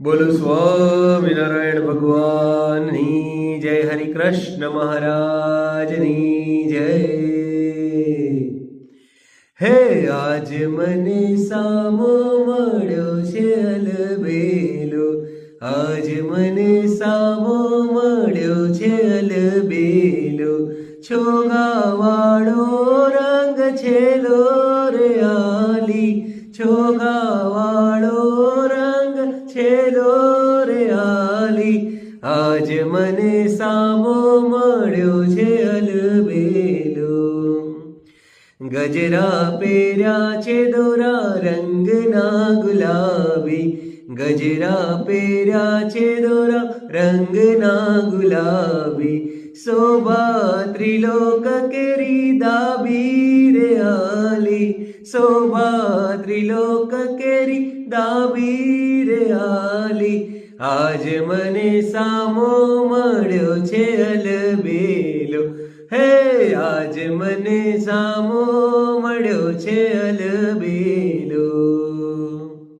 બોલો સ્વામિનારાયણ ભગવાનની જય, હરિ કૃષ્ણ મહારાજની જય. હે આજ મને સામો મળ્યો છે અલબેલો, આજ મને સામો મળ્યો છે અલબેલો, છોગાવાળો રંગ છેલો રે આલી, છોગાવાળો રંગ છેલો રે આલી, આજ મને સામો મળ્યો છે અલબેલો. ગજરા પહેર્યા છે દોરા રંગના ગુલાબી, ગજરા પહેર્યા છે દોરા રંગના ગુલાબી, શોભા ત્રિલોક કેરી દાબી રે આલી, શોભા ત્રિલોક કેરી દાબી રે આલી, આજ મને સામો મળ્યો છે અલબેલો, હે આજ મને સામો મળ્યો છે અલબેલો.